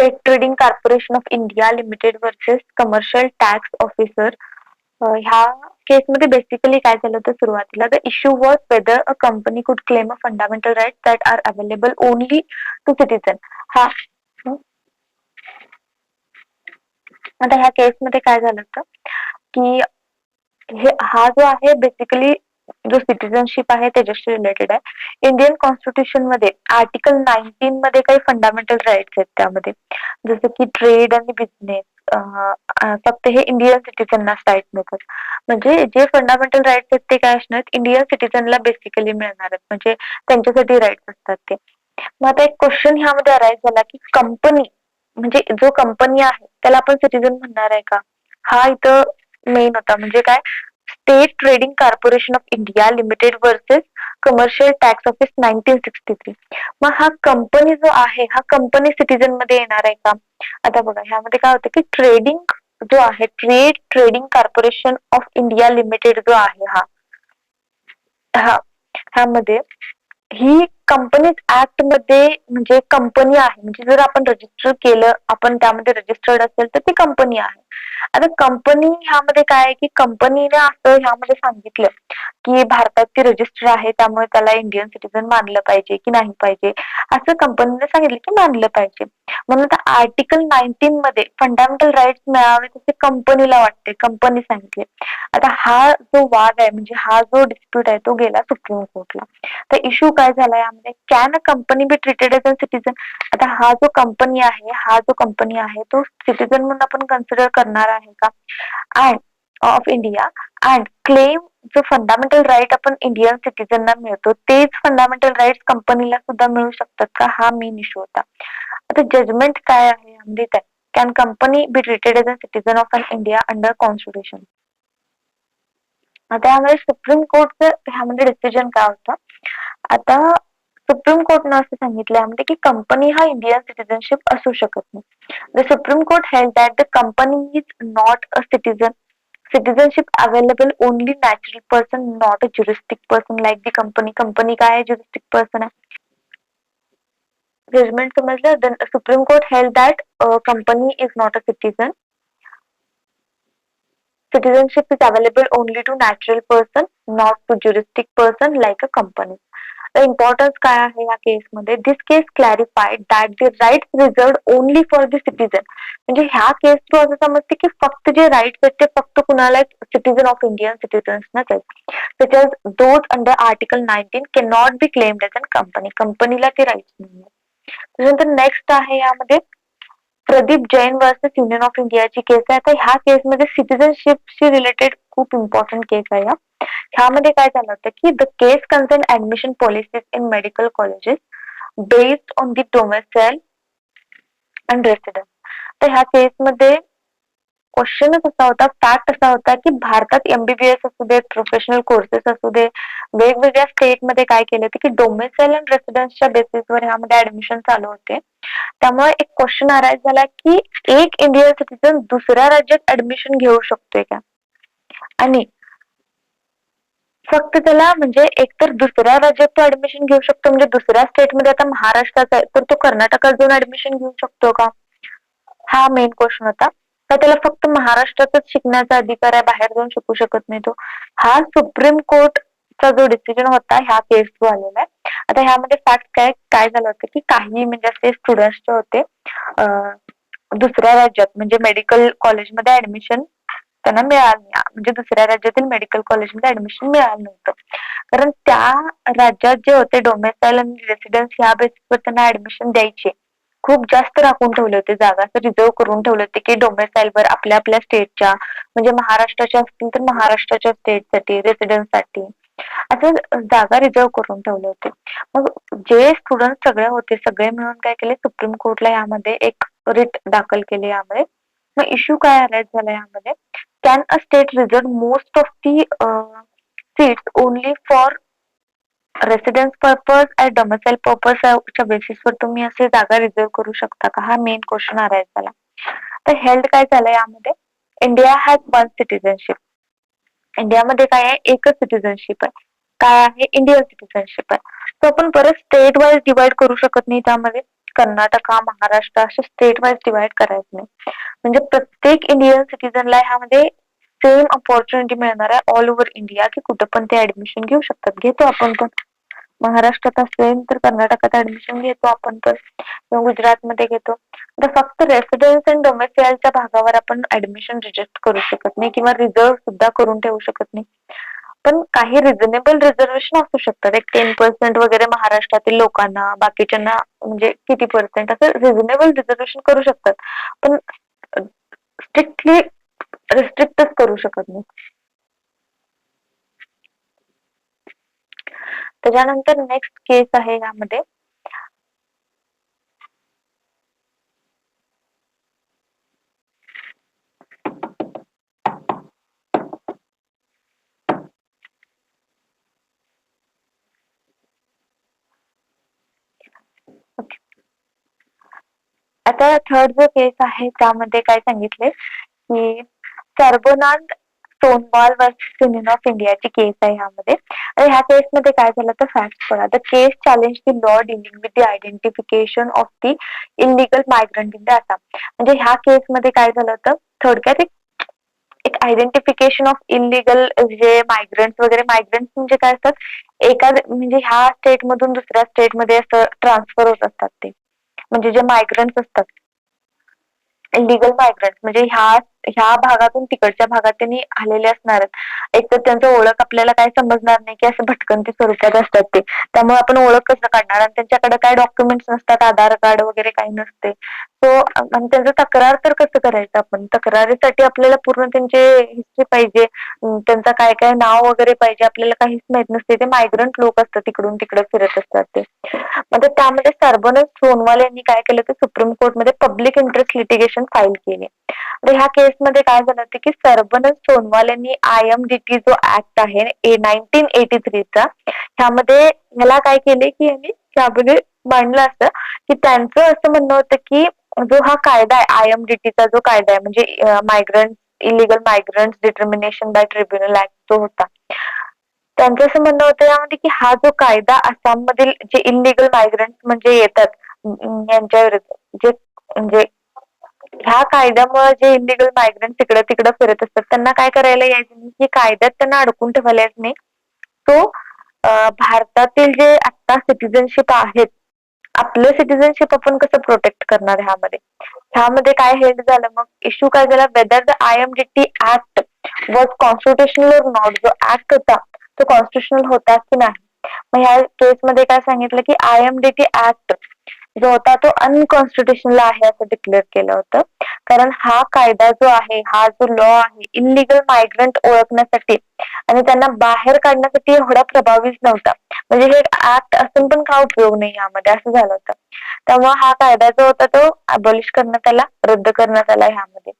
State Trading Corporation of India Limited versus commercial tax officer. ह्या केसमध्ये basically काय झालं होतं सुरुवातीला, the issue was whether a company could claim a fundamental right that are available only to citizen. हा आता ह्या केसमध्ये काय झालं होतं की हा जो आहे बेसिकली जो सिटीजनशिप आहे त्याच्याशी रिलेटेड आहे. इंडियन कॉन्स्टिट्यूशन मध्ये आर्टिकल 19 मध्ये काही फंडामेंटल राईट्स आहेत त्यामध्ये, जसं की ट्रेड आणि बिझनेस. फक्त हे इंडियन सिटीजनना राईट मिळतात. म्हणजे जे फंडामेंटल राईट्स आहेत ते काय असणार, इंडियन सिटीजनला बेसिकली मिळणार आहेत, म्हणजे त्यांच्यासाठी राईट्स असतात ते. मग आता एक क्वेश्चन ह्यामध्ये अराईज झाला की कंपनी म्हणजे जो कंपनी आहे त्याला आपण सिटीजन म्हणणार आहे का, हा इथं मेन होता. म्हणजे काय, state Trading Corporation of India Limited versus commercial tax office 1963. मग हा कंपनी जो आहे हा कंपनी सिटीजन मध्ये येणार आहे का. आता बघा ह्यामध्ये काय होतं की ट्रेडिंग जो आहे trading Corporation of India limited जो आहे हा ह्यामध्ये ही कंपनीज ऍक्ट मध्ये म्हणजे कंपनी आहे, म्हणजे जर आपण रजिस्टर केलं, आपण त्यामध्ये रजिस्टर्ड असेल तर ती कंपनी आहे. आता कंपनी ह्यामध्ये काय आहे की कंपनीने असं ह्यामध्ये सांगितलं की भारतात ती रजिस्टर आहे त्यामुळे त्याला इंडियन सिटीजन मानलं पाहिजे की नाही पाहिजे, असं कंपनीने सांगितलं की मानलं पाहिजे. म्हणून आता आर्टिकल 19 मध्ये फंडामेंटल राईट्स मिळावे तसे कंपनीला वाटते, कंपनी सांगितले. आता हा जो वाद आहे म्हणजे हा जो डिस्प्यूट आहे तो गेला सुप्रीम कोर्टला. तर इश्यू काय झाला यामध्ये, can a company be treated as a citizen. आता हा जो कंपनी आहे तो सिटीजन म्हणून आपण कन्सिडर करणार आहे का, and of India and claim जो फंडामेंटल राईट आपण इंडियन सिटीजनना मिळतो तेच फंडामेंटल राईट कंपनीला सुद्धा मिळू शकतात का, हा मेन इश्यू होता. आता जजमेंट काय आहे यामध्ये, can company be treated as a citizen of an India under constitution. आता यामध्ये सुप्रीम कोर्टचं ह्यामध्ये डिसिजन काय होतं, आता सुप्रीम कोर्टनं असं सांगितलं यामध्ये की कंपनी हा इंडियन सिटीजनशिप असू शकत नाही. The Supreme Court held that the company is not a citizen. Citizenship available only natural person, not a juristic person like the company. Company काय आहे, ज्युरिस्टिक पर्सन आहे. जजमेंट समजलं. The Supreme Court held that company is not a citizen. Citizenship is available only to natural person, not to juristic person like a company. The importance काय आहे या केसमध्ये, this case clarified that the rights reserved only for the citizen. म्हणजे ह्या केस through असं समजते की फक्त जे राईट्स आहेत ते फक्त कुणाला, सिटीजन ऑफ इंडियन सिटीजन्सनाच आहेत. Such as those under article 19 can not be claimed as an company. कंपनीला ते राईट्स नाही. त्याच्यानंतर नेक्स्ट आहे यामध्ये Pradeep Jain versus union of इंडियाची केस आहे. आता ह्या केसमध्ये सिटीजनशिपशी रिलेटेड खूप इम्पॉर्टंट केस आहे. ह्यामध्ये काय झालं होतं की the case concern admission policies in medical colleges based on the domicile and residence. तर ह्या केसमध्ये क्वेश्चनच असा होता, फॅक्ट असा होता की भारतात एमबीबीएस असू दे, प्रोफेशनल कोर्सेस असू दे, वेगवेगळ्या स्टेटमध्ये काय केले होते की डोमेसाइल अँड रेसिडेन्सच्या बेसिसवर ह्यामध्ये ऍडमिशन चालू होते. त्यामुळे एक क्वेश्चन अराईज झाला की एक इंडियन सिटीजन दुसऱ्या राज्यात ऍडमिशन घेऊ शकतोय का, आणि फक्त त्याला म्हणजे एकतर दुसऱ्या राज्यात तो ऍडमिशन घेऊ शकतो, म्हणजे दुसऱ्या स्टेटमध्ये आता महाराष्ट्राचा आहे तर तो कर्नाटकात जाऊन ऍडमिशन घेऊ शकतो का, हा मेन क्वेश्चन होता. तर त्याला फक्त महाराष्ट्रातच शिकण्याचा अधिकार आहे, बाहेर जाऊन शिकू शकत नाही तो. हा सुप्रीम कोर्टचा जो डिसिजन होता ह्या केस थ्रू आलेला आहे. आता ह्यामध्ये फॅक्ट काय काय झालं होतं की काही म्हणजे असे स्टुडंट्स जे होते दुसऱ्या राज्यात म्हणजे मेडिकल कॉलेजमध्ये ऍडमिशन त्यांना मिळालं नाही, म्हणजे दुसऱ्या राज्यातील मेडिकल कॉलेजमध्ये ऍडमिशन मिळालं नव्हतं, कारण त्या राज्यात जे होते डोमेसाइल आणि रेसिडेन्स ह्या बेसिसवर त्यांना ऍडमिशन द्यायचे खूप जास्त राखून ठेवले होते जागा, असं रिझर्व करून ठेवले होते की डोमेसाइलवर आपल्या आपल्या स्टेटच्या, म्हणजे महाराष्ट्राच्या असतील तर महाराष्ट्राच्या स्टेटसाठी, रेसिडेन्ससाठी असं जागा रिझर्व करून ठेवले होते. मग जे स्टुडंट सगळे होते सगळे मिळून काय केले, सुप्रीम कोर्टला यामध्ये एक रिट दाखल केले यामध्ये. मग इश्यू काय अराईज झाला यामध्ये, can a state reserve most of the seats only for residence purpose and domicile पर्पजच्या बेसिसवर तुम्ही असे जागा रिझर्व करू शकता का, हा मेन क्वेश्चन अराईज झाला. तर हेल्थ काय झालं यामध्ये, इंडिया हॅज वन सिटीजनशिप. इंडियामध्ये काय आहे, एकच सिटीजनशिप आहे, काय आहे, इंडियन सिटीजनशिप आहे. तर आपण परत स्टेट वाईज डिवाइड करू शकत नाही त्यामध्ये, कर्नाटका, महाराष्ट्र असे स्टेट वाईज डिवाइड करायचं नाही. म्हणजे प्रत्येक इंडियन सिटीजनला ह्यामध्ये सेम अपॉर्च्युनिटी मिळणार आहे ऑल ओव्हर इंडिया, की कुठं पण ते ऍडमिशन घेऊ शकतात. घेतो आपण पण. महाराष्ट्रात असेल तर कर्नाटकात ऍडमिशन घेतो आपण पण, किंवा गुजरातमध्ये घेतो. तर फक्त रेसिडेन्स अँड डोमेसाईलच्या भागावर आपण ऍडमिशन रिजेक्ट करू शकत नाही किंवा रिझर्व सुद्धा करून ठेवू शकत नाही. पण काही रिझनेबल रिझर्वेशन असू शकतात. एक 10% वगैरे महाराष्ट्रातील लोकांना, बाकीच्यांना म्हणजे किती पर्सेंट असं रिझनेबल रिझर्वेशन करू शकतात. पण स्ट्रिक्टली रिस्ट्रिक्टच करू शकत नाही. त्याच्यानंतर नेक्स्ट केस आहे यामध्ये, आता थर्ड जो केस आहे त्यामध्ये काय सांगितले की सर्बनांद सोनवाल वर्सेस युनियन ऑफ इंडियाची केस आहे ह्यामध्ये. आणि ह्या केसमध्ये काय झालं तर फॅक्ट बघा. The case challenge the law dealing with the identification of the illegal migrant in the Assam. म्हणजे ह्या केसमध्ये काय झालं होतं, थोडक्यात एक आयडेंटिफिकेशन ऑफ इलिगल जे मायग्रंट्स वगैरे, मायग्रंट्स म्हणजे काय असतात, एका म्हणजे ह्या स्टेट मधून दुसऱ्या स्टेटमध्ये असं ट्रान्सफर होत असतात ते. म्हणजे जे मायग्रंट्स असतात, इलिगल मायग्रंट्स म्हणजे ह्या भागातून तिकडच्या भागात त्यांनी आलेले असणार. एक तर त्यांचं ओळख आपल्याला काय समजणार नाही, की असं भटकंती स्वरूपात असतात ते. त्यामुळे आपण ओळख कसं काढणार, आणि त्यांच्याकडे काय डॉक्युमेंट्स नसतात, आधार कार्ड वगैरे काही नसते. सो आणि त्यांचं तक्रार तर कसं करायचं आपण, तक्रारीसाठी आपल्याला पूर्ण त्यांचे हिस्ट्री पाहिजे, त्यांचं काय काय नाव वगैरे पाहिजे, आपल्याला काहीच माहित नसते. ते मायग्रंट लोक असतात, तिकडून तिकडे फिरत असतात ते. म्हणजे त्यामध्ये सर्बनंद सोनवाल यांनी काय केलं की सुप्रीम कोर्टमध्ये पब्लिक इंटरेस्ट लिटिगेशन फाईल केली. तर ह्या केसमध्ये काय झालं होतं की सर्बनंद सोनवाल यांनी IMDT जो ऍक्ट आहे 1983 चा, ह्यामध्ये ह्याला काय केले की यांनी त्यामध्ये मांडलं असं की त्यांचं असं म्हणणं होतं की जो हा कायदा आहे IMDTचा जो कायदा आहे, म्हणजे migrant illegal migrant determination by tribunal act जो होता, त्यांचं असं म्हणणं होतं यामध्ये की हा जो कायदा आसाम मधील जे इलिगल मायग्रंट म्हणजे येतात यांच्या विरुद्ध, जे म्हणजे ह्या कायद्यामुळे जे इलिगल मायग्रंट तिकडे तिकडे फिरत असतात त्यांना काय करायला यायचं नाही, की कायद्यात त्यांना अडकून ठेवायला यायचं नाही. तो भारतातील जे आता सिटिझनशिप आहेत, आपलं सिटिझनशिप आपण कसं प्रोटेक्ट करणार ह्यामध्ये. ह्यामध्ये काय हेड झालं मग, इश्यू काय झाला, whether the IMDT act was constitutional और नॉट. जो ऍक्ट होता तो कॉन्स्टिट्युशनल होता की नाही. मग ह्या केसमध्ये काय सांगितलं की IMDT ऍक्ट जो होता तो अनकॉन्स्टिट्युशनल आहे असं डिक्लेअर केलं होतं. कारण हा कायदा जो आहे, हा जो लॉ आहे, इलिगल मायग्रंट ओळखण्यासाठी आणि त्यांना बाहेर काढण्यासाठी एवढा प्रभावीच नव्हता. म्हणजे हे ऍक्ट असून पण काय उपयोग नाही यामध्ये, असं झालं होतं. त्यामुळे हा कायदा जो होता तो अबॉलिश करण्यात आला, रद्द करण्यात आला ह्यामध्ये.